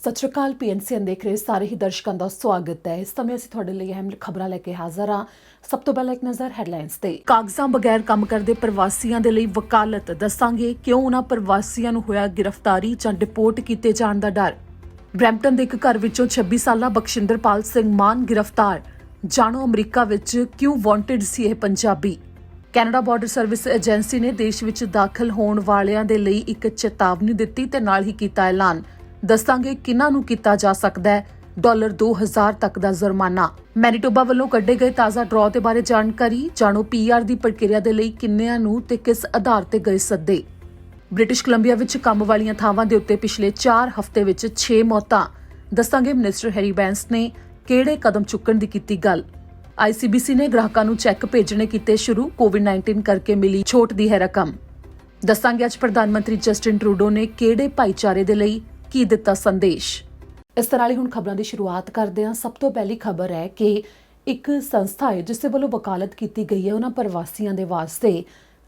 ਸਤਿ ਸ਼੍ਰੀ ਅਕਾਲ। PNCN ਦੇਖ ਰਹੇ ਸਾਰੇ ਹੀ ਦਰਸ਼ਕਾਂ ਦਾ ਸਵਾਗਤ ਹੈ। ਇਸ ਸਮੇਂ ਅਸੀਂ ਤੁਹਾਡੇ ਲਈ ਅਹਿਮ ਖਬਰਾਂ ਲੈ ਕੇ ਹਾਜ਼ਰ ਹਾਂ। ਸਭ ਤੋਂ ਪਹਿਲਾਂ ਇੱਕ ਨਜ਼ਰ ਹੈਡਲਾਈਨਸ ਤੇ। ਕਾਗਜ਼ਾਂ ਬਗੈਰ ਕੰਮ ਕਰਦੇ ਪ੍ਰਵਾਸੀਆਂ ਦੇ ਲਈ ਵਕਾਲਤ, ਦੱਸਾਂਗੇ ਕਿਉਂ ਉਹਨਾਂ ਪ੍ਰਵਾਸੀਆਂ ਨੂੰ ਹੋਇਆ ਗ੍ਰਿਫਤਾਰੀ ਜਾਂ ਡਿਪੋਰਟ ਕੀਤੇ ਜਾਣ ਦਾ ਡਰ। ਬਰੈਂਪਟਨ ਦੇ ਇੱਕ ਘਰ ਵਿੱਚੋਂ 26 ਸਾਲਾ ਬਖਸ਼ਿੰਦਰਪਾਲ ਸਿੰਘ ਮਾਨ ਗ੍ਰਿਫਤਾਰ। ਜਾਣੋ ਅਮਰੀਕਾ ਵਿੱਚ ਕਿਉਂ ਵਾਂਟਡ ਸੀ ਇਹ Punjabi. Canada border service agency ਨੇ ਦੇਸ਼ ਵਿੱਚ ਦਾਖਲ ਹੋਣ ਵਾਲਿਆਂ ਦੇ ਲਈ ਇੱਕ ਚੇਤਾਵਨੀ ਦਿੱਤੀ ਤੇ ਨਾਲ ਹੀ ਕੀਤਾ ਐਲਾਨ। ਦੱਸਾਂਗੇ ਕਿਹਨਾਂ ਨੂੰ ਕੀਤਾ ਜਾ ਸਕਦਾ ਹੈ $2000 ਤੱਕ ਦਾ ਜੁਰਮਾਨਾ। ਮੈਨੀਟੋਬਾ ਵੱਲੋਂ ਕੱਢੇ ਗਏ ਤਾਜ਼ਾ ਡਰਾਅ ਦੇ ਬਾਰੇ ਜਾਣਕਾਰੀ। ਜਾਣੋ PR ਦੀ ਪ੍ਰਕਿਰਿਆ ਦੇ ਲਈ ਕਿੰਨਿਆਂ ਨੂੰ ਤੇ ਕਿਸ ਆਧਾਰ ਤੇ ਗਏ ਸੱਦੇ। ਬ੍ਰਿਟਿਸ਼ ਕੋਲੰਬੀਆ ਵਿੱਚ ਕੰਮ ਵਾਲੀਆਂ ਥਾਵਾਂ ਦੇ ਉੱਤੇ ਪਿਛਲੇ 4 ਹਫ਼ਤੇ ਵਿੱਚ 6 ਮੌਤਾਂ। ਦੱਸਾਂਗੇ ਮਿਨਿਸਟਰ ਹੈਰੀ ਬੈਂਸ ਨੇ ਕਿਹੜੇ ਕਦਮ ਚੁੱਕਣ ਦੀ ਕੀਤੀ ਗੱਲ। ICBC ਨੇ ਗ੍ਰਾਹਕਾਂ ਨੂੰ ਚੈੱਕ ਭੇਜਣੇ ਕੀਤੇ ਸ਼ੁਰੂ। COVID-19 ਕਰਕੇ ਮਿਲੀ ਛੋਟ ਦੀ ਹੈ ਰਕਮ। ਦੱਸਾਂਗੇ ਅੱਜ ਪ੍ਰਧਾਨ ਮੰਤਰੀ ਜਸਟਿਨ ਟਰੂਡੋ ਨੇ ਕਿਹੜੇ ਭਾਈਚਾਰੇ ਦੇ ਲਈ ਕੀ ਦਿੱਤਾ ਸੰਦੇਸ਼। ਇਸ ਤਰ੍ਹਾਂ ਹੀ ਹੁਣ ਖਬਰਾਂ ਦੀ ਸ਼ੁਰੂਆਤ ਕਰਦੇ ਹਾਂ। ਸਭ ਤੋਂ ਪਹਿਲੀ ਖਬਰ ਹੈ ਕਿ ਇੱਕ ਸੰਸਥਾ ਹੈ ਜਿਸ ਦੇ ਵੱਲੋਂ ਵਕਾਲਤ ਕੀਤੀ ਗਈ ਹੈ ਉਹਨਾਂ ਪ੍ਰਵਾਸੀਆਂ ਦੇ ਵਾਸਤੇ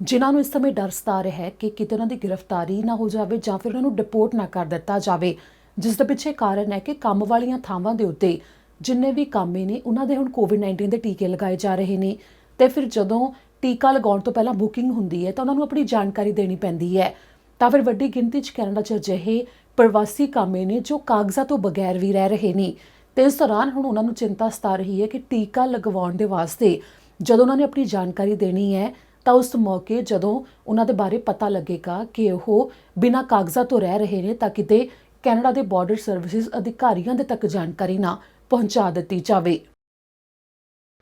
ਜਿਨ੍ਹਾਂ ਨੂੰ ਇਸ ਸਮੇਂ ਡਰ ਸਤਾ ਰਿਹਾ ਹੈ ਕਿ ਕਿਤੇ ਉਹਨਾਂ ਦੀ ਗ੍ਰਿਫਤਾਰੀ ਨਾ ਹੋ ਜਾਵੇ ਜਾਂ ਫਿਰ ਉਹਨਾਂ ਨੂੰ ਡਿਪੋਰਟ ਨਾ ਕਰ ਦਿੱਤਾ ਜਾਵੇ, ਜਿਸ ਦੇ ਪਿੱਛੇ ਕਾਰਨ ਹੈ ਕਿ ਕੰਮ ਵਾਲੀਆਂ ਥਾਵਾਂ ਦੇ ਉੱਤੇ ਜਿੰਨੇ ਵੀ ਕਾਮੇ ਨੇ ਉਹਨਾਂ ਦੇ ਹੁਣ COVID-19 ਦੇ ਟੀਕੇ ਲਗਾਏ ਜਾ ਰਹੇ ਨੇ ਤੇ ਫਿਰ ਜਦੋਂ ਟੀਕਾ ਲਗਾਉਣ ਤੋਂ ਪਹਿਲਾਂ ਬੁਕਿੰਗ ਹੁੰਦੀ ਹੈ ਤਾਂ ਉਹਨਾਂ ਨੂੰ ਆਪਣੀ ਜਾਣਕਾਰੀ ਦੇਣੀ ਪੈਂਦੀ ਹੈ। ਤਾਂ ਫਿਰ ਵੱਡੀ ਗਿਣਤੀ 'ਚ ਕੈਨੇਡਾ 'ਚ ਅਜਿਹੇ ਪ੍ਰਵਾਸੀ ਕਾਮੇ ਨੇ ਜੋ ਕਾਗਜ਼ਾਂ ਤੋਂ ਬਗੈਰ ਵੀ ਰਹਿ ਰਹੇ ਨੇ ਤੇ ਇਸ ਦੌਰਾਨ ਹੁਣ ਉਹਨਾਂ ਨੂੰ ਚਿੰਤਾ ਸਤਾ ਰਹੀ ਹੈ ਕਿ ਟੀਕਾ ਲਗਵਾਉਣ ਦੇ ਵਾਸਤੇ ਜਦੋਂ ਉਹਨਾਂ ਨੇ ਆਪਣੀ ਜਾਣਕਾਰੀ ਦੇਣੀ ਹੈ ਤਾਂ ਉਸ ਮੌਕੇ ਜਦੋਂ ਉਹਨਾਂ ਦੇ ਬਾਰੇ ਪਤਾ ਲੱਗੇਗਾ ਕਿ ਉਹ ਬਿਨਾਂ ਕਾਗਜ਼ਾਂ ਤੋਂ ਰਹਿ ਰਹੇ ਨੇ ਤਾਂ ਕਿਤੇ ਕੈਨੇਡਾ ਦੇ ਬਾਰਡਰ ਸਰਵਿਸਿਜ਼ ਅਧਿਕਾਰੀਆਂ ਦੇ ਤੱਕ ਜਾਣਕਾਰੀ ਨਾ ਪਹੁੰਚਾ ਦਿੱਤੀ ਜਾਵੇ।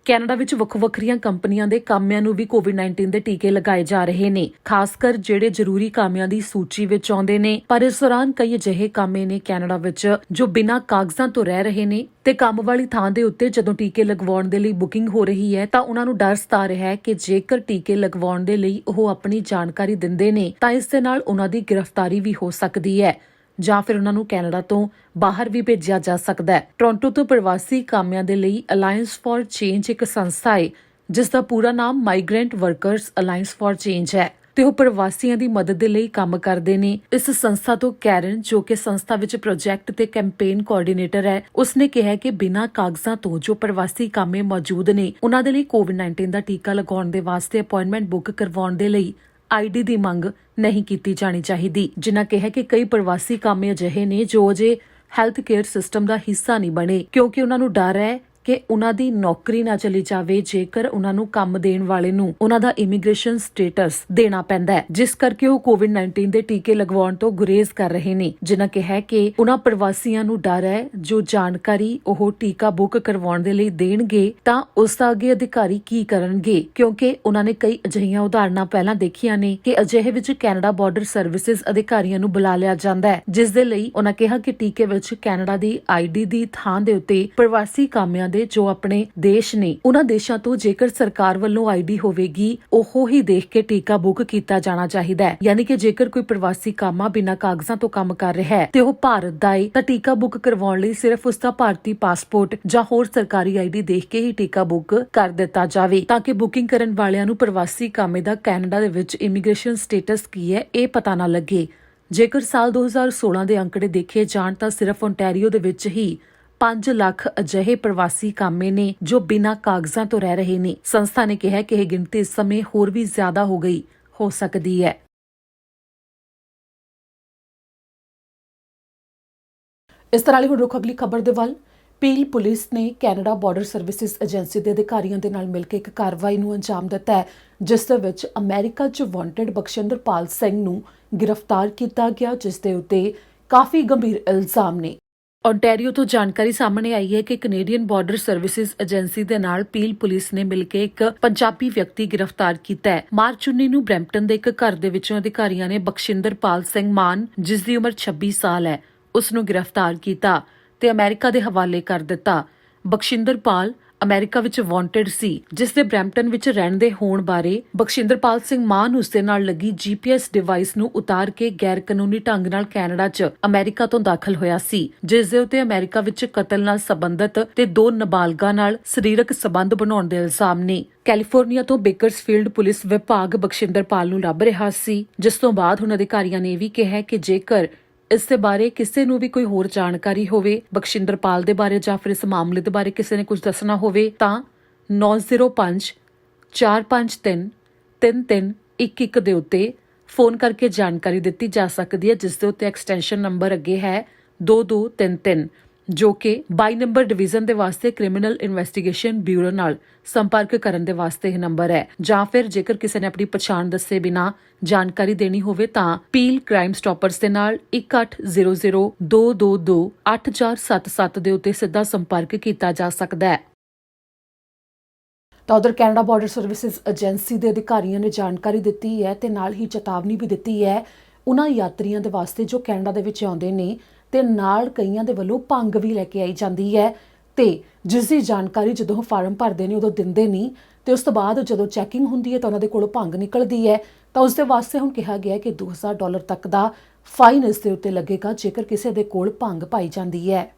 ਕੈਨੇਡਾ ਵਿੱਚ ਵੱਖ-ਵੱਖਰੀਆਂ ਕੰਪਨੀਆਂ ਦੇ ਕਾਮਿਆਂ ਨੂੰ ਵੀ COVID-19 ਦੇ ਟੀਕੇ ਲਗਾਏ ਜਾ ਰਹੇ ਨੇ, ਖਾਸ ਕਰ ਜਿਹੜੇ ਜ਼ਰੂਰੀ ਕਾਮਿਆਂ ਦੀ ਸੂਚੀ ਵਿੱਚ ਆਉਂਦੇ ਨੇ। ਪਰ ਇਸ ਦੌਰਾਨ ਕਈ ਅਜਿਹੇ ਕਾਮੇ ਨੇ ਕੈਨੇਡਾ ਵਿੱਚ ਜੋ ਬਿਨਾਂ ਕਾਗਜ਼ਾਂ ਤੋਂ ਰਹਿ ਰਹੇ ਨੇ ਤੇ ਕੰਮ ਵਾਲੀ ਥਾਂ ਦੇ ਉੱਤੇ ਜਦੋਂ ਟੀਕੇ ਲਗਵਾਉਣ ਦੇ ਲਈ ਬੁਕਿੰਗ ਹੋ ਰਹੀ ਹੈ ਤਾਂ ਉਹਨਾਂ ਨੂੰ ਡਰ ਸਤਾ ਰਿਹਾ ਹੈ ਕਿ ਜੇਕਰ ਟੀਕੇ ਲਗਵਾਉਣ ਦੇ ਲਈ ਉਹ ਆਪਣੀ ਜਾਣਕਾਰੀ ਦਿੰਦੇ ਨੇ ਤਾਂ ਇਸ ਦੇ ਨਾਲ ਉਹਨਾਂ ਦੀ ਗ੍ਰਿਫਤਾਰੀ ਵੀ ਹੋ ਸਕਦੀ ਹੈ ਜਾਂ ਫਿਰ ਉਹਨਾਂ ਨੂੰ ਕੈਨੇਡਾ ਤੋਂ ਬਾਹਰ ਵੀ ਭੇਜਿਆ ਜਾ ਸਕਦਾ ਹੈ। ਟੋਰਾਂਟੋ ਤੋਂ ਪ੍ਰਵਾਸੀ ਕਾਮਿਆਂ ਦੇ ਲਈ ਅਲਾਇੰਸ ਫਾਰ ਚੇਂਜ ਇੱਕ ਸੰਸਥਾ ਹੈ ਜਿਸ ਦਾ ਪੂਰਾ ਨਾਮ migrant workers alliance for change ਹੈ ਤੇ ਉਹ ਪ੍ਰਵਾਸੀਆਂ ਦੀ ਮਦਦ ਦੇ ਲਈ ਕੰਮ ਕਰਦੇ ਨੇ। ਇਸ ਸੰਸਥਾ ਤੋਂ ਕੈਰਨ, ਜੋ ਕਿ ਸੰਸਥਾ ਵਿੱਚ ਪ੍ਰੋਜੈਕਟ ਤੇ ਕੈਂਪੇਨ ਕੋਆਰਡੀਨੇਟਰ ਹੈ, ਉਸਨੇ ਕਿਹਾ ਕਿ ਬਿਨਾਂ ਕਾਗਜ਼ਾਂ ਤੋਂ ਜੋ ਪ੍ਰਵਾਸੀ ਕਾਮੇ ਮੌਜੂਦ ਨੇ ਉਹਨਾਂ ਦੇ ਲਈ COVID-19 ਦਾ ਟੀਕਾ ਲਗਾਉਣ ਦੇ ਵਾਸਤੇ ਅਪਾਇੰਟਮੈਂਟ ਬੁੱਕ ਕਰਵਾਉਣ ਦੇ ਲਈ ID ਦੀ ਮੰਗ ਨਹੀਂ ਕੀਤੀ ਜਾਣੀ ਚਾਹੀਦੀ। ਜਿਨ੍ਹਾਂ ਕਿਹਾ ਕਿ ਕਈ ਪ੍ਰਵਾਸੀ ਕਾਮੇ ਅਜਿਹੇ ਨੇ ਜੋ ਅਜੇ ਹੈਲਥ ਕੇਅਰ ਸਿਸਟਮ ਦਾ ਹਿੱਸਾ ਨਹੀਂ ਬਣੇ ਕਿਉਂਕਿ ਉਹਨਾਂ ਨੂੰ ਡਰ ਹੈ ਕਿ ਉਹਨਾਂ ਦੀ ਨੌਕਰੀ ਨਾ ਚਲੀ ਜਾਵੇ ਜੇਕਰ ਉਹਨਾਂ ਨੂੰ ਕੰਮ ਦੇਣ ਵਾਲੇ ਨੂੰ ਉਹਨਾਂ ਦਾ ਇਮੀਗ੍ਰੇਸ਼ਨ ਸਟੇਟਸ ਦੇਣਾ ਪੈਂਦਾ ਹੈ, ਜਿਸ ਕਰਕੇ ਉਹ COVID-19 ਦੇ ਟੀਕੇ ਲਗਵਾਉਣ ਤੋਂ ਗੁਰੇਜ਼ ਕਰ ਰਹੇ ਨੇ। ਜਿਨ੍ਹਾਂ ਕਿਹਾ ਕਿ ਉਹਨਾਂ ਪ੍ਰਵਾਸੀਆਂ ਨੂੰ ਡਰ ਹੈ ਜੋ ਜਾਣਕਾਰੀ ਉਹ ਟੀਕਾ ਬੁੱਕ ਕਰਵਾਉਣ ਦੇ ਲਈ ਦੇਣਗੇ ਤਾਂ ਉਸ ਦਾ ਅੱਗੇ ਅਧਿਕਾਰੀ ਕੀ ਕਰਨਗੇ, ਕਿਉਂਕਿ ਉਹਨਾਂ ਨੇ ਕਈ ਅਜਿਹੀਆਂ ਉਦਾਹਰਨਾਂ ਪਹਿਲਾਂ ਦੇਖੀਆਂ ਨੇ ਕਿ ਅਜਿਹੇ ਵਿੱਚ ਕੈਨੇਡਾ ਬਾਰਡਰ ਸਰਵਿਸਿਜ਼ ਅਧਿਕਾਰੀਆਂ ਨੂੰ ਬੁਲਾ ਲਿਆ ਜਾਂਦਾ ਹੈ, ਜਿਸ ਦੇ ਲਈ ਉਹਨਾਂ ਕਿਹਾ ਕਿ ਟੀਕੇ ਵਿੱਚ ਕੈਨੇਡਾ ਦੀ ID ਦੀ ਥਾਂ ਦੇ ਉੱਤੇ ਪ੍ਰਵਾਸੀ ਕਾਮਿਆਂ ਜੋ ਆਪਣੇ ਦੇਸ਼ ਨੇ ਉਹਨਾਂ ਦੇਸ਼ਾਂ ਤੋਂ ਜੇਕਰ ਸਰਕਾਰ ਵੱਲੋਂ ID ਹੋਵੇਗੀ ਉਹ ਹੀ ਦੇਖ ਕੇ ਟੀਕਾ ਬੁੱਕ ਕੀਤਾ ਜਾਣਾ ਚਾਹੀਦਾ ਹੈ। ਯਾਨੀ ਕਿ ਜੇਕਰ ਕੋਈ ਪ੍ਰਵਾਸੀ ਕਾਮਾ ਬਿਨਾਂ ਕਾਗਜ਼ਾਂ ਤੋਂ ਕੰਮ ਕਰ ਰਿਹਾ ਹੈ ਤੇ ਉਹ ਭਾਰਤ ਦਾ ਹੈ ਤਾਂ ਟੀਕਾ ਬੁੱਕ ਕਰਵਾਉਣ ਲਈ ਸਿਰਫ ਉਸ ਦਾ ਭਾਰਤੀ ਪਾਸਪੋਰਟ ਜਾਂ ਹੋਰ ਸਰਕਾਰੀ ID ਦੇਖ ਕੇ ਹੀ ਟੀਕਾ ਬੁੱਕ ਕਰ ਦਿੱਤਾ ਜਾਵੇ ਤਾਂ ਕਿ ਬੁਕਿੰਗ ਕਰਨ ਵਾਲਿਆਂ ਨੂੰ ਪ੍ਰਵਾਸੀ ਕਾਮੇ ਦਾ ਕੈਨੇਡਾ ਦੇ ਵਿੱਚ ਇਮੀਗ੍ਰੇਸ਼ਨ ਸਟੇਟਸ ਕੀ ਹੈ ਇਹ ਪਤਾ ਨਾ ਲੱਗੇ। ਜੇਕਰ ਸਾਲ 2016 ਦੇ ਅੰਕੜੇ ਦੇਖੇ ਜਾਣ ਤਾਂ ਸਿਰਫ ਓਨਟਾਰੀਓ ਦੇ ਵਿੱਚ ਹੀ 5 ਲੱਖ ਅਜਿਹੇ ਪ੍ਰਵਾਸੀ ਕਾਮੇ ਨੇ ਜੋ ਬਿਨਾਂ ਕਾਗਜ਼ਾਂ ਤੋਂ ਰਹਿ ਰਹੇ ਨੇ। ਸੰਸਥਾ ਨੇ ਕਿਹਾ ਕਿ ਇਹ ਗਿਣਤੀ ਇਸ ਸਮੇਂ ਹੋਰ ਵੀ ਜ਼ਿਆਦਾ ਹੋ ਸਕਦੀ ਹੈ। ਇਸ ਤਰ੍ਹਾਂ ਲਈ ਹੁਣ ਰੁਖ ਅਗਲੀ ਖਬਰ ਦੇ ਵੱਲ। ਪੀਲ ਪੁਲਿਸ ਨੇ ਕੈਨੇਡਾ ਬਾਰਡਰ ਸਰਵਿਸਿਜ਼ ਏਜੰਸੀ ਦੇ ਅਧਿਕਾਰੀਆਂ ਦੇ ਨਾਲ ਮਿਲ ਕੇ ਇੱਕ ਕਾਰਵਾਈ ਨੂੰ ਅੰਜਾਮ ਦਿੱਤਾ ਹੈ ਜਿਸ ਦੇ ਵਿੱਚ ਅਮਰੀਕਾ 'ਚ ਵਾਂਟਡ ਬਖਸ਼ਿੰਦਰਪਾਲ ਸਿੰਘ ਨੂੰ ਗ੍ਰਿਫਤਾਰ ਕੀਤਾ ਗਿਆ, ਜਿਸ ਦੇ ਉੱਤੇ ਕਾਫੀ ਗੰਭੀਰ ਇਲਜ਼ਾਮ ਨੇ। ਓਨਟਾਰੀਓ ਤੋਂ ਜਾਣਕਾਰੀ ਸਾਹਮਣੇ ਆਈ ਹੈ ਕਿ ਕੈਨੇਡੀਅਨ ਬਾਰਡਰ ਸਰਵਿਸਿਜ਼ ਏਜੰਸੀ ਦੇ ਨਾਲ ਪੀਲ ਪੁਲਿਸ ਨੇ ਮਿਲ ਕੇ ਇੱਕ ਪੰਜਾਬੀ ਵਿਅਕਤੀ ਗ੍ਰਿਫਤਾਰ ਕੀਤਾ ਹੈ। ਮਾਰਚ 19 ਨੂੰ ਬਰੈਂਪਟਨ ਦੇ ਇੱਕ ਘਰ ਦੇ ਵਿੱਚੋਂ ਅਧਿਕਾਰੀਆਂ ਨੇ ਬਖਸ਼ਿੰਦਰਪਾਲ ਸਿੰਘ ਮਾਨ, ਜਿਸ ਦੀ ਉਮਰ 26 ਸਾਲ ਹੈ, ਉਸ ਨੂੰ ਗ੍ਰਿਫਤਾਰ ਕੀਤਾ ਤੇ ਅਮਰੀਕਾ ਦੇ ਹਵਾਲੇ ਕਰ ਦਿੱਤਾ। ਬਖਸ਼ਿੰਦਰਪਾਲ ਅਮਰੀਕਾ ਵਿੱਚ ਵਾਂਟਡ ਸੀ, ਜਿਸ ਦੇ ਬਰੈਂਪਟਨ ਵਿੱਚ ਰਹਿਣ ਦੇ ਹੋਣ ਬਾਰੇ ਬਖਸ਼ਿੰਦਰਪਾਲ ਸਿੰਘ ਮਾਨ ਉਸ ਦੇ ਨਾਲ ਲੱਗੀ GPS ਡਿਵਾਈਸ ਨੂੰ ਉਤਾਰ ਕੇ ਗੈਰ ਕਾਨੂੰਨੀ ਢੰਗ ਨਾਲ ਕੈਨੇਡਾ 'ਚ ਅਮਰੀਕਾ ਤੋਂ ਦਾਖਲ ਹੋਇਆ ਸੀ, ਜਿਸ ਦੇ ਉੱਤੇ ਅਮਰੀਕਾ ਵਿੱਚ ਕਤਲ ਨਾਲ ਸੰਬੰਧਿਤ ਤੇ 2 ਨਾਬਾਲਗਾਂ ਨਾਲ ਸਰੀਰਕ ਸੰਬੰਧ ਬਣਾਉਣ ਦੇ ਇਲਜ਼ਾਮ ਨੇ। ਕੈਲੀਫੋਰਨੀਆ ਤੋਂ ਬੇਕਰਸਫੀਲਡ ਪੁਲਿਸ ਵਿਭਾਗ ਬਖਸ਼ਿੰਦਰਪਾਲ ਨੂੰ ਲੱਭ ਰਿਹਾ ਸੀ, ਜਿਸ ਤੋਂ ਬਾਅਦ ਹੁਣ ਅਧਿਕਾਰੀਆਂ ਨੇ ਵੀ ਕਿਹਾ ਕਿ ਜੇਕਰ ਇਸ ਦੇ ਬਾਰੇ ਕਿਸੇ ਨੂੰ ਵੀ ਕੋਈ ਹੋਰ ਜਾਣਕਾਰੀ ਹੋਵੇ, ਬਖਸ਼ਿੰਦਰਪਾਲ ਦੇ ਬਾਰੇ ਜਾਂ ਫਿਰ ਇਸ ਮਾਮਲੇ ਦੇ ਬਾਰੇ ਕਿਸੇ ਨੇ ਕੁਝ ਦੱਸਣਾ ਹੋਵੇ ਤਾਂ 905 453 3311 ਦੇ ਉੱਤੇ ਫੋਨ ਕਰਕੇ ਜਾਣਕਾਰੀ ਦਿੱਤੀ ਜਾ ਸਕਦੀ ਹੈ, ਜਿਸ ਦੇ ਉੱਤੇ ਐਕਸਟੈਂਸ਼ਨ ਨੰਬਰ ਅੱਗੇ ਹੈ 2233, ਜੋ ਕਿ 22 ਨੰਬਰ ਡਿਵੀਜ਼ਨ ਦੇ ਵਾਸਤੇ ਕ੍ਰਿਮੀਨਲ ਇਨਵੈਸਟੀਗੇਸ਼ਨ ਬਿਊਰੋ ਨਾਲ ਸੰਪਰਕ ਕਰਨ ਦੇ ਵਾਸਤੇ ਇਹ ਨੰਬਰ ਹੈ। ਜਾਂ ਫਿਰ ਜੇਕਰ ਕਿਸੇ ਨੇ ਆਪਣੀ ਪਛਾਣ ਦੱਸੇ ਬਿਨਾ ਜਾਣਕਾਰੀ ਦੇਣੀ ਹੋਵੇ ਤਾਂ ਪੀਲ ਕ੍ਰਾਈਮ ਸਟਾਪਰਸ ਦੇ ਨਾਲ 1800-222-8477 ਦੇ ਉੱਤੇ ਸਿੱਧਾ ਸੰਪਰਕ ਕੀਤਾ ਜਾ ਸਕਦਾ ਹੈ। ਤਾਂ ਉਧਰ ਕੈਨੇਡਾ ਬਾਰਡਰ ਸਰਵਿਸਿਜ਼ ਏਜੰਸੀ ਦੇ ਅਧਿਕਾਰੀਆਂ ਨੇ ਜਾਣਕਾਰੀ ਦਿੱਤੀ ਹੈ ਤੇ ਨਾਲ ਹੀ ਚੇਤਾਵਨੀ ਵੀ ਦਿੱਤੀ ਹੈ ਉਹਨਾਂ ਯਾਤਰੀਆਂ ਦੇ ਵਾਸਤੇ ਜੋ ਕੈਨੇਡਾ ਦੇ ਵਿੱਚ ਆਉਂਦੇ ਨੇ ਤੇ ਨਾਲ ਕਈਆਂ ਦੇ ਵੱਲੋਂ ਭੰਗ ਵੀ ਲੈ ਕੇ ਆਈ ਜਾਂਦੀ ਹੈ ਤੇ ਜਿਸ ਦੀ ਜਾਣਕਾਰੀ ਜਦੋਂ ਫਾਰਮ ਭਰਦੇ ਨੇ ਉਦੋਂ ਦਿੰਦੇ ਨਹੀਂ ਤੇ ਉਸ ਤੋਂ ਬਾਅਦ ਜਦੋਂ ਚੈਕਿੰਗ ਹੁੰਦੀ ਹੈ ਤਾਂ ਉਹਨਾਂ ਦੇ ਕੋਲੋਂ ਭੰਗ ਨਿਕਲਦੀ ਹੈ ਤਾਂ ਉਸ ਦੇ ਵਾਸਤੇ ਹੁਣ ਕਿਹਾ ਗਿਆ ਕਿ $2000 ਤੱਕ ਦਾ ਫਾਈਨ ਇਸ ਦੇ ਉੱਤੇ ਲੱਗੇਗਾ ਜੇਕਰ ਕਿਸੇ ਦੇ ਕੋਲ ਭੰਗ ਪਾਈ ਜਾਂਦੀ ਹੈ।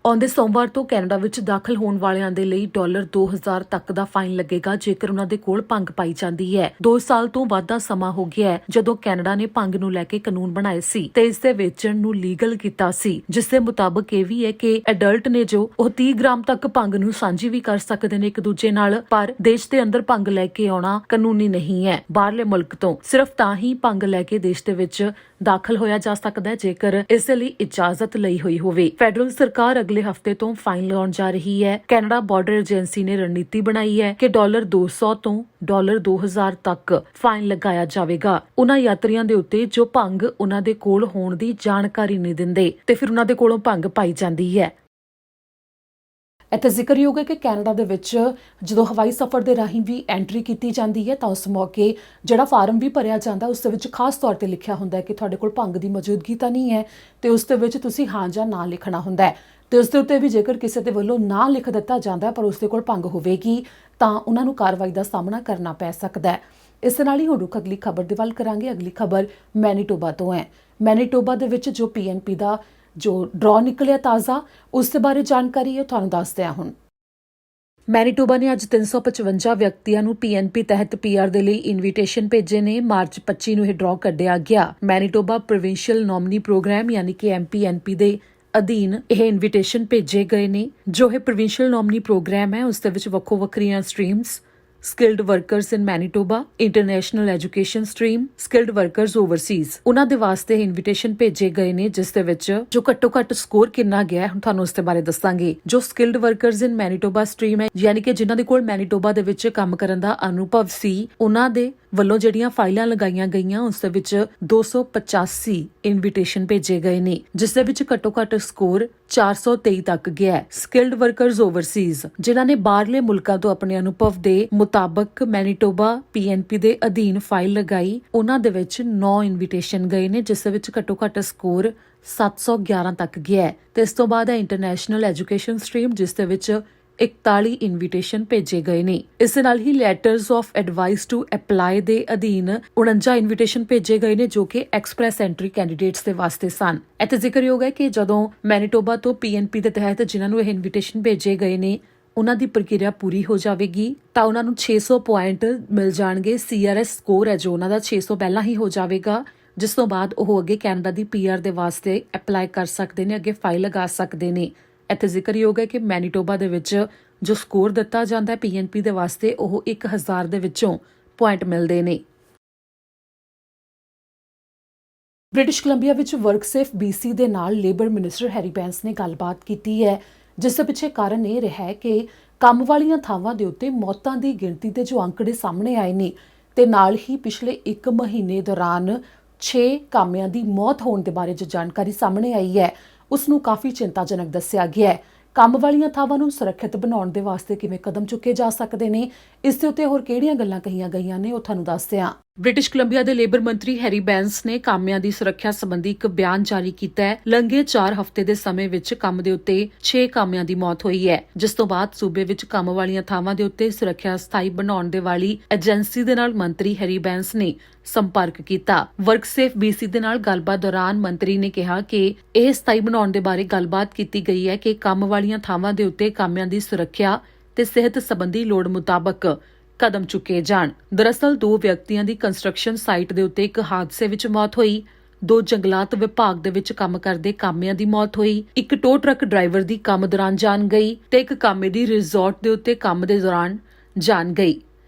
ਆਉਂਦੇ ਸੋਮਵਾਰ ਤੋਂ ਕੈਨੇਡਾ ਵਿੱਚ ਦਾਖਲ ਹੋਣ ਵਾਲਿਆਂ ਦੇ ਲਈ $2000 ਤੱਕ ਦਾ ਫਾਈਨ ਲੱਗੇਗਾ ਜੇਕਰ ਉਹਨਾਂ ਦੇ ਕੋਲ ਭੰਗ ਪਾਈ ਜਾਂਦੀ ਹੈ। 2 ਸਾਲ ਤੋਂ ਵੱਧ ਦਾ ਸਮਾਂ ਹੋ ਗਿਆ ਹੈ ਜਦੋਂ ਕੈਨੇਡਾ ਨੇ ਭੰਗ ਨੂੰ ਲੈ ਕੇ ਕਾਨੂੰਨ ਬਣਾਏ ਸੀ ਤੇ ਇਸ ਦੇ ਵੇਚਣ ਨੂੰ ਲੀਗਲ ਕੀਤਾ ਸੀ, ਜਿਸ ਦੇ ਮੁਤਾਬਕ ਇਹ ਵੀ ਹੈ ਕਿ ਐਡਲਟ ਨੇ ਜੋ ਉਹ 30 ਗ੍ਰਾਮ ਤੱਕ ਭੰਗ ਨੂੰ ਸਾਂਝੀ ਵੀ ਕਰ ਸਕਦੇ ਨੇ ਇੱਕ ਦੂਜੇ ਨਾਲ, ਪਰ ਦੇਸ਼ ਦੇ ਅੰਦਰ ਭੰਗ ਲੈ ਕੇ ਆਉਣਾ ਕਾਨੂੰਨੀ ਨਹੀਂ ਹੈ। ਬਾਹਰਲੇ ਮੁਲਕ ਤੋਂ ਸਿਰਫ ਤਾਂ ਹੀ ਭੰਗ ਲੈ ਕੇ ਦੇਸ਼ ਦੇ ਵਿੱਚ ਦਾਖਲ ਹੋਇਆ ਜਾ ਸਕਦਾ ਹੈ ਜੇਕਰ ਇਸ ਦੇ ਲਈ ਇਜਾਜ਼ਤ ਲਈ ਹੋਈ ਹੋਵੇ। ਫੈਡਰਲ ਸਰਕਾਰ ਅਗਲੇ ਹਫਤੇ ਤੋਂ ਫਾਈਨ ਲਗਾਉਣ ਜਾ ਰਹੀ ਹੈ। ਕੈਨੇਡਾ ਬਾਰਡਰ ਏਜੰਸੀ ਨੇ ਰਣਨੀਤੀ ਬਣਾਈ ਹੈ ਕਿ $200 ਤੋਂ $2000 ਤੱਕ ਫਾਈਨ ਲਗਾਇਆ ਜਾਵੇਗਾ ਉਹਨਾਂ ਯਾਤਰੀਆਂ ਦੇ ਉੱਤੇ ਜੋ ਭੰਗ ਉਹਨਾਂ ਦੇ ਕੋਲ ਹੋਣ ਦੀ ਜਾਣਕਾਰੀ ਨਹੀਂ ਦਿੰਦੇ ਤੇ ਫਿਰ ਉਹਨਾਂ ਦੇ ਕੋਲੋਂ ਭੰਗ ਪਾਈ ਜਾਂਦੀ ਹੈ। ਇੱਥੇ ਜ਼ਿਕਰਯੋਗ ਹੈ ਕਿ ਕੈਨੇਡਾ ਦੇ ਵਿੱਚ ਜਦੋਂ ਹਵਾਈ ਸਫ਼ਰ ਦੇ ਰਾਹੀਂ ਵੀ ਐਂਟਰੀ ਕੀਤੀ ਜਾਂਦੀ ਹੈ ਤਾਂ ਉਸ ਮੌਕੇ ਜਿਹੜਾ ਫਾਰਮ ਵੀ ਭਰਿਆ ਜਾਂਦਾ ਉਸ ਦੇ ਵਿੱਚ ਖਾਸ ਤੌਰ ਤੇ ਲਿਖਿਆ ਹੁੰਦਾ ਹੈ ਕਿ ਤੁਹਾਡੇ ਕੋਲ ਭੰਗ ਦੀ ਮੌਜੂਦਗੀ ਤਾਂ ਨਹੀਂ ਹੈ ਤੇ ਉਸ ਦੇ ਵਿੱਚ ਤੁਸੀਂ ਹਾਂ ਜਾਂ ਨਾ ਲਿਖਣਾ ਹੁੰਦਾ ਹੈ ਤੇ ਉਸ ਦੇ ਉੱਤੇ ਵੀ ਜੇਕਰ ਕਿਸੇ ਦੇ ਵੱਲੋਂ ਨਾ ਲਿਖ ਦਿੱਤਾ ਜਾਂਦਾ ਪਰ ਉਸ ਦੇ ਕੋਲ ਭੰਗ ਹੋਵੇਗੀ ਤਾਂ ਉਹਨਾਂ ਨੂੰ ਕਾਰਵਾਈ ਦਾ ਸਾਹਮਣਾ ਕਰਨਾ ਪੈ ਸਕਦਾ ਹੈ। ਇਸ ਦੇ ਨਾਲ ਹੀ ਹੁਣ ਰੁਕ ਅਗਲੀ ਖਬਰ ਦੀ ਵੱਲ ਕਰਾਂਗੇ। ਅਗਲੀ ਖਬਰ ਮੈਨੀਟੋਬਾ ਤੋਂ ਹੈ। ਮੈਨੀਟੋਬਾ ਦੇ ਵਿੱਚ ਜੋ PNP ਦਾ ਜੋ ਡਰਾ ਨਿਕਲਿਆ ਤਾਜ਼ਾ ਉਸ ਦੇ ਬਾਰੇ ਜਾਣਕਾਰੀ ਹੈ ਤੁਹਾਨੂੰ ਦੱਸਦੇ ਹਾਂ ਹੁਣ। ਮੈਨੀਟੋਬਾ ਨੇ ਅੱਜ 355 ਵਿਅਕਤੀਆਂ ਨੂੰ PNP ਤਹਿਤ PR ਦੇ ਲਈ ਇਨਵੀਟੇਸ਼ਨ ਭੇਜੇ ਨੇ। ਮਾਰਚ 25 ਨੂੰ ਇਹ ਡਰਾ ਕੱਢਿਆ ਗਿਆ। ਮੈਨੀਟੋਬਾ ਪ੍ਰੋਵਿੰਸ਼ੀਅਲ ਨੋਮਨੀ ਪ੍ਰੋਗਰਾਮ ਯਾਨੀ ਕਿ MPNP ਦੇ ਅਧੀਨ ਇਹ ਇਨਵੀਟੇਸ਼ਨ ਭੇਜੇ ਗਏ ਨੇ। ਜੋ ਇਹ ਪ੍ਰੋਵਿੰਸ਼ੀਅਲ ਨੋਮਨੀ ਪ੍ਰੋਗਰਾਮ ਹੈ ਉਸ ਦੇ ਵਿੱਚ ਵੱਖੋ ਵੱਖਰੀਆਂ streams skilled workers in Manitoba, international education stream, skilled workers overseas ਉਹਨਾਂ ਦੇ ਵਾਸਤੇ ਇਨਵੀਟੇਸ਼ਨ ਭੇਜੇ ਗਏ ਨੇ ਜਿਸ ਦੇ ਵਿੱਚ ਜੋ ਘੱਟੋ ਘੱਟ ਸਕੋਰ ਕਿੰਨਾ ਗਿਆ ਹੈ ਹੁਣ ਤੁਹਾਨੂੰ ਉਸ ਦੇ ਬਾਰੇ ਦੱਸਾਂਗੇ। ਜੋ skilled workers in Manitoba stream ਹੈ ਯਾਨੀ ਕਿ ਜਿਨ੍ਹਾਂ ਦੇ ਕੋਲ ਮੈਨੀਟੋਬਾ ਦੇ ਵਿੱਚ ਕੰਮ ਕਰਨ ਦਾ ਅਨੁਭਵ ਸੀ ਉਹਨਾਂ ਦੇ ਵੱਲੋਂ ਜਿਹੜੀਆਂ ਫਾਈਲਾਂ ਲਗਾਈਆਂ ਗਈਆਂ ਉਸ ਦੇ ਵਿੱਚ 285 ਇਨਵੀਟੇਸ਼ਨ ਭੇਜੇ ਗਏ ਨੇ ਜਿਸ ਦੇ ਵਿੱਚ ਘੱਟੋ ਘੱਟ ਸਕੋਰ 423 ਤੱਕ ਗਿਆ ਹੈ। ਸਕਿਲਡ ਵਰਕਰਸ ਓਵਰਸੀਜ਼ ਜਿਨ੍ਹਾਂ ਨੇ ਬਾਹਰਲੇ ਮੁਲਕਾਂ ਤੋਂ ਆਪਣੇ ਅਨੁਭਵ ਦੇ ਮੁਤਾਬਕ ਮੈਨੀਟੋਬਾ PNP ਦੇ ਅਧੀਨ ਫਾਈਲ ਲਗਾਈ ਉਹਨਾਂ ਦੇ ਵਿੱਚ 9 ਇਨਵੀਟੇਸ਼ਨ ਗਏ ਨੇ ਜਿਸ ਦੇ ਵਿੱਚ ਘੱਟੋ ਘੱਟ ਸਕੋਰ 711 ਤੱਕ ਗਿਆ ਹੈ ਤੇ ਇਸ ਤੋਂ ਬਾਅਦ ਹੈ ਇੰਟਰਨੈਸ਼ਨਲ ਐਜੂਕੇਸ਼ਨ ਸਟਰੀਮ ਜਿਸ ਦੇ ਵਿੱਚ 41 ਇਨਵੀਟੇਸ਼ਨ ਭੇਜੇ ਗਏ ਨੇ। ਇਸ ਦੇ ਨਾਲ ਹੀ letters of advice to apply ਦੇ ਅਧੀਨ 49 ਇਨਵੀਟੇਸ਼ਨ ਭੇਜੇ ਗਏ ਨੇ ਜੋ ਕਿ ਐਕਸਪ੍ਰੈਸ ਐਂਟਰੀ ਕੈਂਡੀਡੇਟਸ ਦੇ ਵਾਸਤੇ ਸਨ। ਇੱਥੇ ਜ਼ਿਕਰਯੋਗ ਹੈ ਕਿ ਜਦੋਂ ਮੈਨੀਟੋਬਾ ਤੋਂ PNP ਦੇ ਤਹਿਤ ਜਿਨ੍ਹਾਂ ਨੂੰ ਇਹ ਇਨਵੀਟੇਸ਼ਨ ਭੇਜੇ ਗਏ ਨੇ ਉਹਨਾਂ ਦੀ ਪ੍ਰਕਿਰਿਆ ਪੂਰੀ ਹੋ ਜਾਵੇਗੀ ਤਾਂ ਉਹਨਾਂ ਨੂੰ 600 ਪੁਆਇੰਟ ਮਿਲ ਜਾਣਗੇ। CRS ਸਕੋਰ ਹੈ ਜੋ ਉਹਨਾਂ ਦਾ 600 ਪਹਿਲਾਂ ਹੀ ਹੋ ਜਾਵੇਗਾ ਜਿਸ ਤੋਂ ਬਾਅਦ ਉਹ ਅੱਗੇ ਕੈਨੇਡਾ ਦੀ PR ਦੇ ਵਾਸਤੇ ਅਪਲਾਈ ਕਰ ਸਕਦੇ ਨੇ, ਅੱਗੇ ਫਾਈਲ ਲਗਾ ਸਕਦੇ ਨੇ। ਇੱਥੇ ਜ਼ਿਕਰਯੋਗ ਹੈ ਕਿ ਮੈਨੀਟੋਬਾ ਦੇ ਵਿੱਚ ਜੋ ਸਕੋਰ ਦਿੱਤਾ ਜਾਂਦਾ ਹੈ PNP ਦੇ ਵਾਸਤੇ ਉਹ 1000 ਦੇ ਵਿੱਚੋਂ ਪੁਆਇੰਟ ਮਿਲਦੇ ਨੇ। ਬ੍ਰਿਟਿਸ਼ ਕੋਲੰਬੀਆ ਵਿੱਚ ਵਰਕਸੇਫ BC ਦੇ ਨਾਲ ਲੇਬਰ ਮਿਨਿਸਟਰ ਹੈਰੀ ਬੈਂਸ ਨੇ ਗੱਲਬਾਤ ਕੀਤੀ ਹੈ ਜਿਸ ਦੇ ਪਿੱਛੇ ਕਾਰਨ ਇਹ ਰਿਹਾ ਹੈ ਕਿ ਕੰਮ ਵਾਲੀਆਂ ਥਾਵਾਂ ਦੇ ਉੱਤੇ ਮੌਤਾਂ ਦੀ ਗਿਣਤੀ ਦੇ ਜੋ ਅੰਕੜੇ ਸਾਹਮਣੇ ਆਏ ਨੇ ਤੇ ਨਾਲ ਹੀ ਪਿਛਲੇ 1 ਮਹੀਨੇ ਦੌਰਾਨ 6 ਕਾਮਿਆਂ ਦੀ ਮੌਤ ਹੋਣ ਦੇ ਬਾਰੇ ਜੋ ਜਾਣਕਾਰੀ ਸਾਹਮਣੇ ਆਈ ਹੈ ਉਸ ਨੂੰ ਕਾਫੀ ਚਿੰਤਾਜਨਕ ਦੱਸਿਆ ਗਿਆ ਹੈ। ਕੰਮ ਵਾਲੀਆਂ ਥਾਵਾਂ ਨੂੰ ਸੁਰੱਖਿਅਤ ਬਣਾਉਣ ਦੇ ਵਾਸਤੇ ਕਿਵੇਂ ਕਦਮ ਚੁੱਕੇ ਜਾ ਸਕਦੇ ਨੇ ਇਸ ਦੇ ਉੱਤੇ ਹੋਰ ਕਿਹੜੀਆਂ ਗੱਲਾਂ ਕਹੀਆਂ ਗਈਆਂ ਨੇ ਉਹ ਤੁਹਾਨੂੰ ਦੱਸਦੇ ਹਾਂ। ਬ੍ਰਿਟਿਸ਼ ਕੋਲੰਬੀਆ ਦੇ ਲੇਬਰ ਮੰਤਰੀ ਹੈਰੀ ਬੈਂਸ ਨੇ ਕਾਮਿਆਂ ਦੀ ਸੁਰੱਖਿਆ ਸੰਬੰਧੀ ਇੱਕ ਬਿਆਨ ਜਾਰੀ ਕੀਤਾ ਹੈ। ਲੰਘੇ 4 ਹਫ਼ਤੇ ਦੇ ਸਮੇਂ ਵਿੱਚ ਕੰਮ ਦੇ ਉੱਤੇ 6 ਕਾਮਿਆਂ ਦੀ ਮੌਤ ਹੋਈ ਹੈ ਜਿਸ ਤੋਂ ਬਾਅਦ ਸੂਬੇ ਵਿੱਚ ਕੰਮ ਵਾਲੀਆਂ ਥਾਵਾਂ ਦੇ ਉੱਤੇ ਸੁਰੱਖਿਆ ਸਥਾਈ ਬਣਾਉਣ ਦੇ ਵਾਲੀ ਏਜੰਸੀ ਦੇ ਨਾਲ ਮੰਤਰੀ ਹੈਰੀ ਬੈਂਸ ਨੇ ਸੰਪਰਕ ਕੀਤਾ। ਵਰਕਸੇਫ BC ਦੇ ਨਾਲ ਗੱਲਬਾਤ ਦੌਰਾਨ ਮੰਤਰੀ ਨੇ ਕਿਹਾ ਕਿ ਇਹ ਸਥਾਈ ਬਣਾਉਣ ਦੇ ਬਾਰੇ ਗੱਲਬਾਤ ਕੀਤੀ ਗਈ ਹੈ ਕਿ ਕੰਮ ਵਾਲੀਆਂ ਥਾਵਾਂ ਦੇ ਉੱਤੇ ਕਾਮਿਆਂ ਦੀ ਸੁਰੱਖਿਆ ਤੇ ਸਿਹਤ ਸੰਬੰਧੀ ਲੋੜ ਮੁਤਾਬਕ ਕਦਮ ਚੁੱਕੇ ਜਾਣ। ਦਰਅਸਲ 2 ਵਿਅਕਤੀਆਂ ਦੀ ਕੰਸਟਰਕਸ਼ਨ ਸਾਈਟ ਦੇ ਉੱਤੇ ਇੱਕ ਹਾਦਸੇ ਵਿੱਚ ਮੌਤ ਹੋਈ। 2 ਜੰਗਲਾਤ ਵਿਭਾਗ ਦੇ ਵਿੱਚ ਕੰਮ ਕਰਦੇ ਕਾਮਿਆਂ ਦੀ ਮੌਤ ਹੋਈ, ਇੱਕ ਟੋ ਟਰੱਕ ਡਰਾਈਵਰ ਦੀ ਕੰਮ ਦੌਰਾਨ ਜਾਨ ਗਈ ਤੇ ਇੱਕ ਕਾਮੇ ਦੀ ਰਿਜ਼ੋਰਟ ਦੇ ਉੱਤੇ ਕੰਮ ਦੇ ਦੌਰਾਨ ਜਾਨ ਗਈ।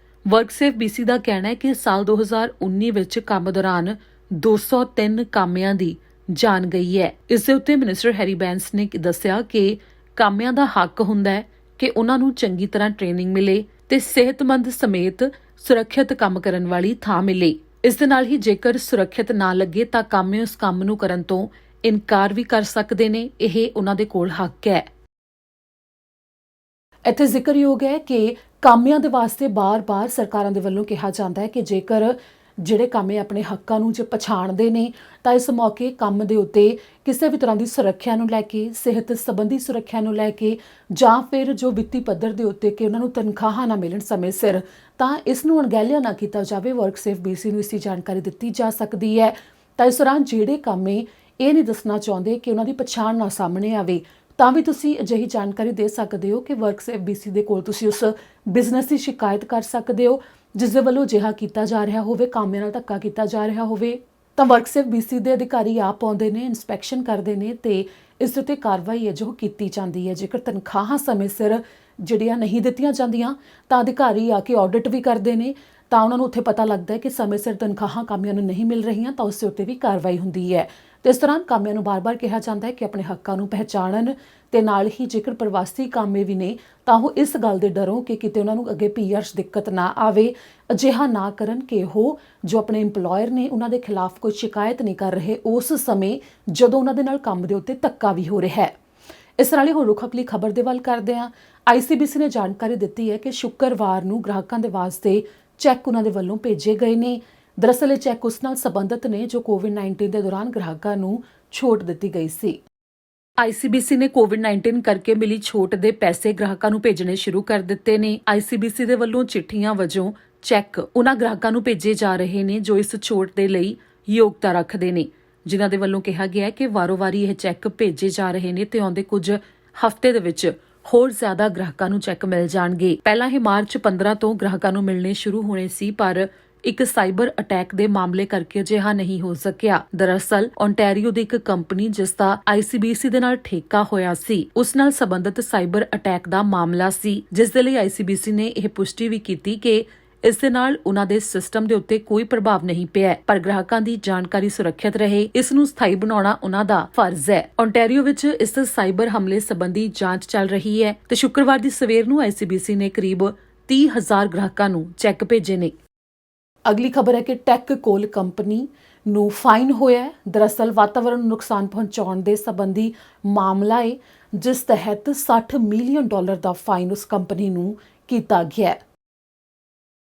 ਵਰਕਸੇਫ BC ਦਾ ਕਹਿਣਾ ਹੈ ਕਿ ਸਾਲ 2019 ਵਿੱਚ ਕੰਮ ਦੌਰਾਨ 203 ਕਾਮਿਆਂ ਦੀ ਜਾਨ ਗਈ ਹੈ। ਇਸ ਦੇ ਉੱਤੇ ਮਿਨਿਸਟਰ ਹੈਰੀ ਬੈਂਸ ਨੇ ਦੱਸਿਆ ਕਿ ਕਾਮਿਆਂ ਦਾ ਹੱਕ ਹੁੰਦਾ ਹੈ ਕਿ ਉਹਨਾਂ ਨੂੰ ਚੰਗੀ ਤਰ੍ਹਾਂ ਟ੍ਰੇਨਿੰਗ ਮਿਲੇ ਤੇ ਸਿਹਤਮੰਦ ਸਮੇਤ ਸੁਰੱਖਿਅਤ ਕੰਮ ਕਰਨ ਵਾਲੀ ਥਾਂ ਮਿਲੇ। ਇਸ ਦੇ ਨਾਲ ਹੀ ਜੇਕਰ ਸੁਰੱਖਿਅਤ ਨਾ ਲੱਗੇ ਤਾਂ ਕਾਮੇ ਉਸ ਕੰਮ ਨੂੰ ਕਰਨ ਤੋਂ ਇਨਕਾਰ ਵੀ ਕਰ ਸਕਦੇ ਨੇ। ਇਹ ਉਹਨਾਂ ਦੇ ਕੋਲ ਹੱਕ ਹੈ। ਇੱਥੇ ਜ਼ਿਕਰਯੋਗ ਹੈ ਕਿ ਕਾਮਿਆਂ ਦੇ ਵਾਸਤੇ ਬਾਰ-ਬਾਰ ਸਰਕਾਰਾਂ ਦੇ ਵੱਲੋਂ ਕਿਹਾ ਜਾਂਦਾ ਹੈ ਕਿ ਜੇਕਰ ਜਿਹੜੇ ਕਾਮੇ ਆਪਣੇ ਹੱਕਾਂ ਨੂੰ ਜੇ ਪਛਾਣਦੇ ਨੇ ਤਾਂ ਇਸ ਮੌਕੇ ਕੰਮ ਦੇ ਉੱਤੇ ਕਿਸੇ ਵੀ ਤਰ੍ਹਾਂ ਦੀ ਸੁਰੱਖਿਆ ਨੂੰ ਲੈ ਕੇ, ਸਿਹਤ ਸੰਬੰਧੀ ਸੁਰੱਖਿਆ ਨੂੰ ਲੈ ਕੇ ਜਾਂ ਫਿਰ ਜੋ ਵਿੱਤੀ ਪੱਧਰ ਦੇ ਉੱਤੇ ਕਿ ਉਹਨਾਂ ਨੂੰ ਤਨਖਾਹਾਂ ਨਾ ਮਿਲਣ ਸਮੇਂ ਸਿਰ, ਤਾਂ ਇਸ ਨੂੰ ਅਣਗਹਿਲਿਆ ਨਾ ਕੀਤਾ ਜਾਵੇ। ਵਰਕਸੇਫ BC ਨੂੰ ਇਸ ਦੀ ਜਾਣਕਾਰੀ ਦਿੱਤੀ ਜਾ ਸਕਦੀ ਹੈ। ਤਾਂ ਇਸ ਦੌਰਾਨ ਜਿਹੜੇ ਕਾਮੇ ਇਹ ਨਹੀਂ ਦੱਸਣਾ ਚਾਹੁੰਦੇ ਕਿ ਉਹਨਾਂ ਦੀ ਪਛਾਣ ਨਾ ਸਾਹਮਣੇ ਆਵੇ ਤਾਂ ਵੀ ਤੁਸੀਂ ਅਜਿਹੀ ਜਾਣਕਾਰੀ ਦੇ ਸਕਦੇ ਹੋ ਕਿ ਵਰਕਸੇਫ BC ਦੇ ਕੋਲ ਤੁਸੀਂ ਉਸ ਬਿਜ਼ਨਸ ਦੀ ਸ਼ਿਕਾਇਤ ਕਰ ਸਕਦੇ ਹੋ ਜਿਸ ਦੇ ਵੱਲੋਂ ਅਜਿਹਾ ਕੀਤਾ ਜਾ ਰਿਹਾ ਹੋਵੇ, ਕਾਮਿਆਂ ਨਾਲ ਧੱਕਾ ਕੀਤਾ ਜਾ ਰਿਹਾ ਹੋਵੇ। ਤਾਂ ਵਰਕਸੇਫ BC ਦੇ ਅਧਿਕਾਰੀ ਆਪ ਆਉਂਦੇ ਨੇ, ਇਨਸਪੈਕਸ਼ਨ ਕਰਦੇ ਨੇ ਤੇ ਇਸ ਉੱਤੇ ਕਾਰਵਾਈ ਹੈ ਜੋ ਕੀਤੀ ਜਾਂਦੀ ਹੈ। ਜੇਕਰ ਤਨਖਾਹਾਂ ਸਮੇਂ ਸਿਰ ਜਿਹੜੀਆਂ ਨਹੀਂ ਦਿੱਤੀਆਂ ਜਾਂਦੀਆਂ ਤਾਂ ਅਧਿਕਾਰੀ ਆ ਕੇ ਆਡਿਟ ਵੀ ਕਰਦੇ ਨੇ, ਤਾਂ ਉਹਨਾਂ ਨੂੰ ਉੱਥੇ ਪਤਾ ਲੱਗਦਾ ਹੈ ਕਿ ਸਮੇਂ ਸਿਰ ਤਨਖਾਹਾਂ ਕਾਮਿਆਂ ਨੂੰ ਨਹੀਂ ਮਿਲ ਰਹੀਆਂ ਤਾਂ ਉਸ ਦੇ ਉੱਤੇ ਵੀ ਕਾਰਵਾਈ ਹੁੰਦੀ ਹੈ। ਤੇ ਇਸ ਦੌਰਾਨ ਕਾਮਿਆਂ ਨੂੰ ਬਾਰ-ਬਾਰ ਕਿਹਾ ਜਾਂਦਾ ਹੈ ਕਿ ਆਪਣੇ ਹੱਕਾਂ ਨੂੰ ਪਹਿਚਾਣਨ ਤੇ ਨਾਲ ਹੀ ਜੇਕਰ ਪ੍ਰਵਾਸੀ ਕਾਮੇ ਵੀ ਨੇ ਤਾਂ ਉਹ ਇਸ ਗੱਲ ਦੇ ਡਰੋਂ ਕਿ ਕਿਤੇ ਉਹਨਾਂ ਨੂੰ ਅੱਗੇ PR 'ਚ ਦਿੱਕਤ ਨਾ ਆਵੇ, ਅਜਿਹਾ ਨਾ ਕਰਨ ਕਿ ਉਹ ਜੋ ਆਪਣੇ EMPLOYER ਨੇ ਉਹਨਾਂ ਦੇ ਖਿਲਾਫ ਕੋਈ ਸ਼ਿਕਾਇਤ ਨਹੀਂ ਕਰ ਰਹੇ ਉਸ ਸਮੇਂ ਜਦੋਂ ਉਹਨਾਂ ਦੇ ਨਾਲ ਕੰਮ ਦੇ ਉੱਤੇ ਧੱਕਾ ਵੀ ਹੋ ਰਿਹਾ ਹੈ। ਇਸ ਨਾਲ ਹੀ ਹੁਣ ਰੁੱਖ ਅਗਲੀ ਖਬਰ ਦੇ ਵੱਲ ਕਰਦੇ ਹਾਂ। ICBC ਨੇ ਜਾਣਕਾਰੀ ਦਿੱਤੀ ਹੈ ਕਿ ਸ਼ੁੱਕਰਵਾਰ ਨੂੰ ਗ੍ਰਾਹਕਾਂ ਦੇ ਵਾਸਤੇ ਚੈੱਕ ਉਹਨਾਂ ਦੇ ਵੱਲੋਂ ਭੇਜੇ ਗਏ ਨੇ। ਦਰਅਸਲ ਇਹ ਚੈੱਕ ਉਸ ਨਾਲ ਸੰਬੰਧਿਤ ਨੇ ਜੋ COVID-19 ਦੇ ਦੌਰਾਨ ਗ੍ਰਾਹਕਾਂ ਨੂੰ ਛੋਟ ਦਿੱਤੀ ਗਈ ਸੀ। ICBC ਨੇ COVID-19 ਕਰਕੇ ਮਿਲੀ ਛੋਟ ਦੇ ਪੈਸੇ ਗ੍ਰਾਹਕਾਂ ਨੂੰ ਭੇਜਣੇ ਸ਼ੁਰੂ ਕਰ ਦਿੱਤੇ ਨੇ। ICBC ਦੇ ਵੱਲੋਂ ਚਿੱਠੀਆਂ ਵਜੋਂ ਚੈੱਕ ਉਹਨਾਂ ਗ੍ਰਾਹਕਾਂ ਨੂੰ ਭੇਜੇ ਜਾ ਰਹੇ ਨੇ ਜੋ ਇਸ ਛੋਟ ਦੇ ਲਈ ਯੋਗਤਾ ਰੱਖਦੇ ਨੇ, ਜਿਨ੍ਹਾਂ ਦੇ ਵੱਲੋਂ ਕਿਹਾ ਗਿਆ ਕਿ ਵਾਰੋ-ਵਾਰੀ ਇਹ ਚੈੱਕ ਭੇਜੇ ਜਾ ਰਹੇ ਨੇ ਤੇ ਆਉਂਦੇ ਕੁਝ ਹਫ਼ਤੇ ਦੇ ਵਿੱਚ ਹੋਰ ਜ਼ਿਆਦਾ ਗ੍ਰਾਹਕਾਂ ਨੂੰ ਚੈੱਕ ਮਿਲ ਜਾਣਗੇ। ਪਹਿਲਾਂ ਇਹ ਮਾਰਚ 15 ਤੋਂ ਗ੍ਰਾਹਕਾਂ ਨੂੰ ਮਿਲਣੇ ਸ਼ੁਰੂ ਹੋਣੇ ਸੀ, ਪਰ ਇੱਕ ਸਾਈਬਰ ਅਟੈਕ ਦੇ ਮਾਮਲੇ ਕਰਕੇ ਅਜਿਹਾ ਨਹੀਂ ਹੋ ਸਕਿਆ। ਦਰਅਸਲ ਓਨਟਾਰੀਓ ਦੀ ਇੱਕ ਕੰਪਨੀ ਜਿਸ ਦਾ ICBC ਦੇ ਨਾਲ ਠੇਕਾ ਹੋਇਆ ਸੀ, ਉਸ ਨਾਲ ਸੰਬੰਧਿਤ ਸਾਈਬਰ ਅਟੈਕ ਦਾ ਮਾਮਲਾ ਸੀ, ਜਿਸ ਦੇ ਲਈ ICBC ਨੇ ਇਹ ਪੁਸ਼ਟੀ ਵੀ ਕੀਤੀ ਕਿ ਇਸ ਦੇ ਨਾਲ ਉਹਨਾਂ ਦੇ ਸਿਸਟਮ ਦੇ ਉੱਤੇ ਕੋਈ ਪ੍ਰਭਾਵ ਨਹੀਂ ਪਿਆ, ਪਰ ਗ੍ਰਾਹਕਾਂ ਦੀ ਜਾਣਕਾਰੀ ਸੁਰੱਖਿਅਤ ਰਹੇ, ਇਸ ਨੂੰ ਸਥਾਈ ਬਣਾਉਣਾ ਉਹਨਾਂ ਦਾ ਫਰਜ਼ ਹੈ। ਓਨਟਾਰੀਓ ਵਿੱਚ ਇਸ ਸਾਈਬਰ ਹਮਲੇ ਸੰਬੰਧੀ ਜਾਂਚ ਚੱਲ ਰਹੀ ਹੈ ਤੇ ਸ਼ੁੱਕਰਵਾਰ ਦੀ ਸਵੇਰ ਨੂੰ ICBC ਨੇ ਕਰੀਬ 30,000 ਗ੍ਰਾਹਕਾਂ ਨੂੰ ਚੈੱਕ ਭੇਜੇ ਨੇ। ਅਗਲੀ ਖਬਰ ਹੈ ਕਿ ਟੈਕ ਕੋਲ ਕੰਪਨੀ ਨੂੰ ਫਾਈਨ ਹੋਇਆ ਹੈ। ਦਰਅਸਲ ਵਾਤਾਵਰਣ ਨੂੰ ਨੁਕਸਾਨ ਪਹੁੰਚਾਉਣ ਦੇ ਸੰਬੰਧੀ ਮਾਮਲਾ ਹੈ ਜਿਸ ਤਹਿਤ $60 ਮਿਲੀਅਨ ਦਾ ਫਾਈਨ ਉਸ ਕੰਪਨੀ ਨੂੰ ਕੀਤਾ ਗਿਆ ਹੈ।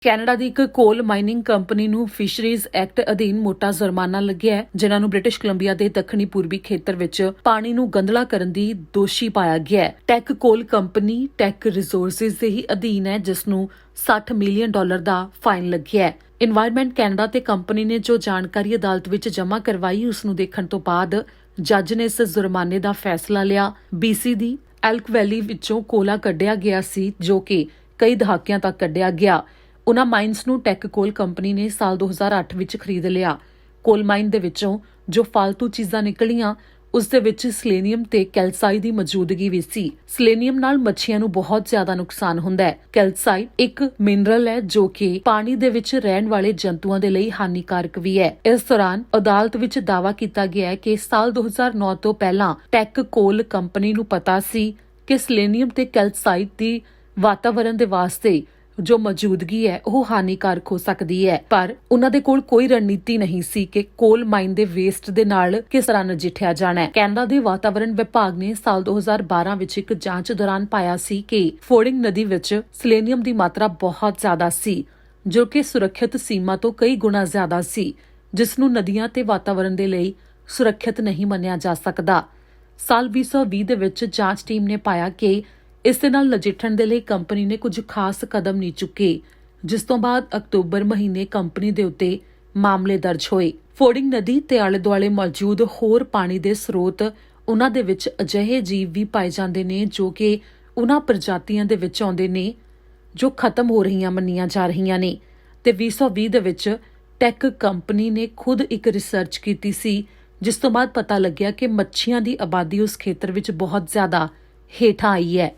ਕੈਨੇਡਾ ਦੀ ਇੱਕ ਕੋਲ ਮਾਈਨਿੰਗ ਕੰਪਨੀ ਨੂੰ ਫਿਸ਼ਰੀਜ਼ ਐਕਟ ਅਧੀਨ ਮੋਟਾ ਜੁਰਮਾਨਾ ਲੱਗਿਆ ਹੈ, ਜਿਨ੍ਹਾਂ ਨੂੰ ਬ੍ਰਿਟਿਸ਼ ਕੋਲੰਬੀਆ ਦੇ ਦੱਖਣੀ ਪੂਰਬੀ ਖੇਤਰ ਵਿੱਚ ਪਾਣੀ ਨੂੰ ਗੰਧਲਾ ਕਰਨ ਦੀ ਦੋਸ਼ੀ ਪਾਇਆ ਗਿਆ ਹੈ। ਟੈਕ ਕੋਲ ਕੰਪਨੀ ਟੈਕ ਰਿਸੋਰਸਿਸ ਦੇ ਹੀ ਅਧੀਨ ਹੈ, ਜਿਸ ਨੂੰ $60 ਮਿਲੀਅਨ ਦਾ ਫਾਈਨ ਲੱਗਿਆ ਹੈ। ਇਨਵਾਇਰਨਮੈਂਟ ਕੈਨੇਡਾ ਤੇ ਕੰਪਨੀ ਨੇ ਜੋ ਜਾਣਕਾਰੀ ਅਦਾਲਤ ਵਿੱਚ ਜਮ੍ਹਾਂ ਕਰਵਾਈ, ਉਸ ਨੂੰ ਦੇਖਣ ਤੋਂ ਬਾਅਦ ਜੱਜ ਨੇ ਇਸ ਜੁਰਮਾਨੇ ਦਾ ਫੈਸਲਾ ਲਿਆ। BC ਦੀ ਐਲਕ ਵੈਲੀ ਵਿੱਚੋਂ ਕੋਲਾ ਕੱਢਿਆ ਗਿਆ ਸੀ, ਜੋ ਕਿ ਕਈ ਦਹਾਕਿਆਂ ਤੱਕ ਕੱਢਿਆ ਗਿਆ। ਉਨ੍ਹਾਂ ਮਾਈਨਸ ਨੂੰ ਟੈਕ ਕੋਲ ਕੰਪਨੀ ਨੇ ਸਾਲ 2008 ਵਿੱਚ ਖਰੀਦ ਲਿਆ। ਕੋਲ ਮਾਈਨ ਦੇ ਵਿੱਚੋਂ ਜੋ ਫालतू ਚੀਜ਼ਾਂ ਨਿਕਲੀਆਂ, ਉਸ ਦੇ ਵਿੱਚ ਸਲੇਨੀਅਮ ਤੇ ਕੈਲਸਾਈਡ ਦੀ ਮੌਜੂਦਗੀ ਵੀ ਸੀ। ਸਲੇਨੀਅਮ ਨਾਲ ਮੱਛੀਆਂ ਨੂੰ ਬਹੁਤ ਜ਼ਿਆਦਾ ਨੁਕਸਾਨ ਹੁੰਦਾ ਹੈ। ਕੈਲਸਾਈਡ ਇੱਕ ਮਿਨਰਲ ਹੈ ਜੋ ਕਿ ਪਾਣੀ ਦੇ ਵਿੱਚ ਰਹਿਣ ਵਾਲੇ ਜੰਤੂਆਂ ਦੇ ਲਈ ਹਾਨੀਕਾਰਕ ਵੀ ਹੈ। ਇਸ ਦੌਰਾਨ ਅਦਾਲਤ ਵਿੱਚ ਦਾਅਵਾ ਕੀਤਾ ਗਿਆ ਹੈ ਕਿ ਸਾਲ 2009 ਤੋਂ ਪਹਿਲਾਂ ਟੈਕ ਕੋਲ ਕੰਪਨੀ ਨੂੰ ਪਤਾ ਸੀ ਕਿ ਸਲੇਨੀਅਮ ਤੇ ਕੈਲਸਾਈਡ ਦੀ ਵਾਤਾਵਰਣ ਦੇ ਵਾਸਤੇ ਜੋ ਮੌਜੂਦਗੀ ਹੈ ਉਹ ਹਾਨੀਕਾਰਕ ਹੋ ਸਕਦੀ ਹੈ, ਪਰ ਉਹਨਾਂ ਦੇ ਕੋਲ ਕੋਈ ਰਣਨੀਤੀ ਨਹੀਂ ਸੀ ਕਿ ਕੋਲ ਮਾਈਨ ਦੇ ਵੇਸਟ ਦੇ ਨਾਲ ਕਿਸ ਤਰ੍ਹਾਂ ਨਜਿੱਠਿਆ ਜਾਣਾ ਹੈ। ਕੈਨੇਡਾ ਦੇ ਵਾਤਾਵਰਣ ਵਿਭਾਗ ਨੇ ਸਾਲ 2012 ਵਿੱਚ ਇੱਕ ਜਾਂਚ ਦੌਰਾਨ ਪਾਇਆ ਸੀ ਕਿ ਫੋਰਡਿੰਗ ਨਦੀ ਵਿੱਚ ਸਲੇਨੀਅਮ ਦੀ ਮਾਤਰਾ ਬਹੁਤ ਜ਼ਿਆਦਾ ਸੀ, ਜੋ ਕਿ ਸੁਰੱਖਿਅਤ ਸੀਮਾ ਤੋਂ ਕਈ ਗੁਣਾ ਜ਼ਿਆਦਾ ਸੀ, ਜਿਸ ਨੂੰ ਨਦੀਆਂ ਤੇ ਵਾਤਾਵਰਣ ਦੇ ਲਈ ਸੁਰੱਖਿਅਤ ਨਹੀਂ ਮੰਨਿਆ ਜਾ ਸਕਦਾ। ਸਾਲ 2020 ਦੇ ਵਿੱਚ ਜਾਂਚ ਟੀਮ ਨੇ ਪਾਇਆ ਕਿ ਇਸ ਦੇ ਨਾਲ ਨਜਿੱਠਣ ਦੇ ਲਈ ਕੰਪਨੀ ਨੇ ਕੁਝ ਖਾਸ ਕਦਮ ਨਹੀਂ ਚੁੱਕੇ, ਜਿਸ ਤੋਂ ਬਾਅਦ ਅਕਤੂਬਰ ਮਹੀਨੇ ਕੰਪਨੀ ਦੇ ਉੱਤੇ ਮਾਮਲੇ ਦਰਜ ਹੋਏ। ਫੋਰਡਿੰਗ ਨਦੀ ਤੇ ਆਲੇ ਦੁਆਲੇ ਮੌਜੂਦ ਹੋਰ ਪਾਣੀ ਦੇ ਸਰੋਤ, ਉਹਨਾਂ ਦੇ ਵਿੱਚ ਅਜਿਹੇ ਜੀਵ ਵੀ ਪਾਏ ਜਾਂਦੇ ਨੇ ਜੋ ਕਿ ਉਹਨਾਂ ਪ੍ਰਜਾਤੀਆਂ ਦੇ ਵਿੱਚ ਆਉਂਦੇ ਨੇ ਜੋ ਖਤਮ ਹੋ ਰਹੀਆਂ ਮੰਨੀਆਂ ਜਾ ਰਹੀਆਂ ਨੇ। ਤੇ 2020 ਦੇ ਵਿੱਚ ਟੈਕ ਕੰਪਨੀ ਨੇ ਖੁਦ ਇੱਕ ਰਿਸਰਚ ਕੀਤੀ ਸੀ, ਜਿਸ ਤੋਂ ਬਾਅਦ ਪਤਾ ਲੱਗਿਆ ਕਿ ਮੱਛੀਆਂ ਦੀ ਆਬਾਦੀ ਉਸ ਖੇਤਰ ਵਿੱਚ ਬਹੁਤ ਜ਼ਿਆਦਾ ਹੇਠਾਂ ਆਈ ਹੈ।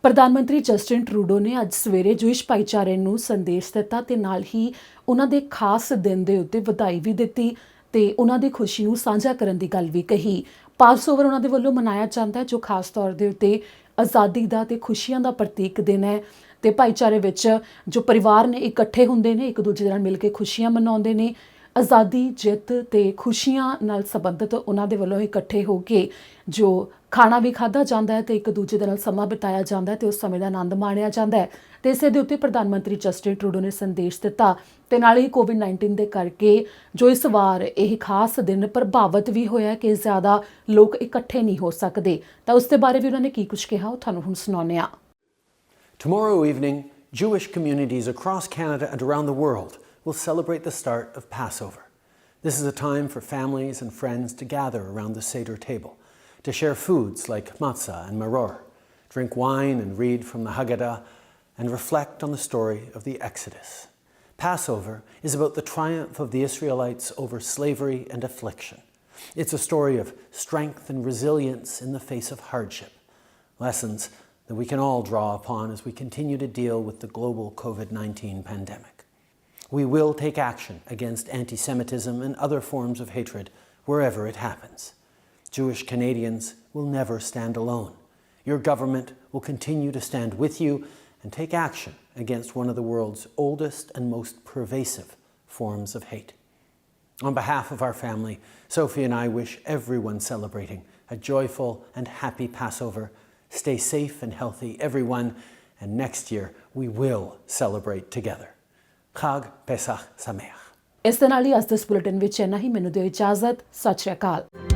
ਪ੍ਰਧਾਨ ਮੰਤਰੀ ਜਸਟਿਨ ਟਰੂਡੋ ਨੇ ਅੱਜ ਸਵੇਰੇ ਜੂਇਸ਼ ਭਾਈਚਾਰੇ ਨੂੰ ਸੰਦੇਸ਼ ਦਿੱਤਾ ਤੇ ਨਾਲ ਹੀ ਉਹਨਾਂ ਦੇ ਖਾਸ ਦਿਨ ਦੇ ਉੱਤੇ ਵਧਾਈ ਵੀ ਦਿੱਤੀ ਤੇ ਉਹਨਾਂ ਦੀ ਖੁਸ਼ੀ ਨੂੰ ਸਾਂਝਾ ਕਰਨ ਦੀ ਗੱਲ ਵੀ ਕਹੀ। ਪਾਸਓਵਰ ਉਹਨਾਂ ਦੇ ਵੱਲੋਂ ਮਨਾਇਆ ਜਾਂਦਾ ਹੈ, ਜੋ ਖਾਸ ਤੌਰ ਦੇ ਉੱਤੇ ਆਜ਼ਾਦੀ ਦਾ ਤੇ ਖੁਸ਼ੀਆਂ ਦਾ ਪ੍ਰਤੀਕ ਦਿਨ ਹੈ ਤੇ ਭਾਈਚਾਰੇ ਵਿੱਚ ਜੋ ਪਰਿਵਾਰ ਨੇ ਇਕੱਠੇ ਹੁੰਦੇ ਨੇ, ਇੱਕ ਦੂਜੇ ਨਾਲ ਮਿਲ ਕੇ ਖੁਸ਼ੀਆਂ ਮਨਾਉਂਦੇ ਨੇ। ਆਜ਼ਾਦੀ, ਜਿੱਤ ਤੇ ਖੁਸ਼ੀਆਂ ਨਾਲ ਸੰਬੰਧਿਤ ਉਹਨਾਂ ਦੇ ਵੱਲੋਂ ਇਕੱਠੇ ਹੋ ਕੇ ਜੋ ਖਾਣਾ ਵੀ ਖਾਧਾ ਜਾਂਦਾ ਹੈ ਤੇ ਇੱਕ ਦੂਜੇ ਦੇ ਨਾਲ ਸਮਾਂ ਬਿਤਾਇਆ ਜਾਂਦਾ ਹੈ ਤੇ ਉਸ ਸਮੇਂ ਦਾ ਆਨੰਦ ਮਾਣਿਆ ਜਾਂਦਾ ਹੈ। ਤੇ ਇਸੇ ਦੇ ਉੱਤੇ ਪ੍ਰਧਾਨ ਮੰਤਰੀ ਜਸਟਿਨ ਟਰੂਡੋ ਨੇ ਸੰਦੇਸ਼ ਦਿੱਤਾ ਤੇ ਨਾਲ ਹੀ ਕੋਵਿਡ-19 ਦੇ ਕਰਕੇ ਜੋ ਇਸ ਵਾਰ ਇਹ ਖਾਸ ਦਿਨ ਪ੍ਰਭਾਵਿਤ ਵੀ ਹੋਇਆ ਕਿ ਜ਼ਿਆਦਾ ਲੋਕ ਇਕੱਠੇ ਨਹੀਂ ਹੋ ਸਕਦੇ, ਤਾਂ ਉਸ ਦੇ ਬਾਰੇ ਵੀ ਉਹਨਾਂ ਨੇ ਕੀ ਕੁਝ ਕਿਹਾ ਉਹ ਤੁਹਾਨੂੰ ਹੁਣ ਸੁਣਾਉਂਦੇ ਹਾਂ। Tomorrow evening, Jewish communities across Canada and around the world will celebrate the start of Passover. This is a time for families and friends to gather around the Seder table, to share foods like matzah and maror, drink wine and read from the Haggadah, and reflect on the story of the Exodus. Passover is about the triumph of the Israelites over slavery and affliction. It's a story of strength and resilience in the face of hardship, lessons that we can all draw upon as we continue to deal with the global COVID-19 pandemic. We will take action against anti-Semitism and other forms of hatred wherever it happens. Jewish Canadians will never stand alone. Your government will continue to stand with you and take action against one of the world's oldest and most pervasive forms of hate. On behalf of our family, Sophie and I wish everyone celebrating a joyful and happy Passover. Stay safe and healthy, everyone, and next year we will celebrate together. Chag Pesach Sameach. ਇਸ ਦੇ ਨਾਲ ਹੀ ਅੱਜ ਦੇ bulletin ਵਿੱਚ ਇੰਨਾ ਹੀ। ਮੈਨੂੰ ਦਿਓ ਇਜਾਜ਼ਤ। ਸਤਿ ਸ਼੍ਰੀ ਅਕਾਲ।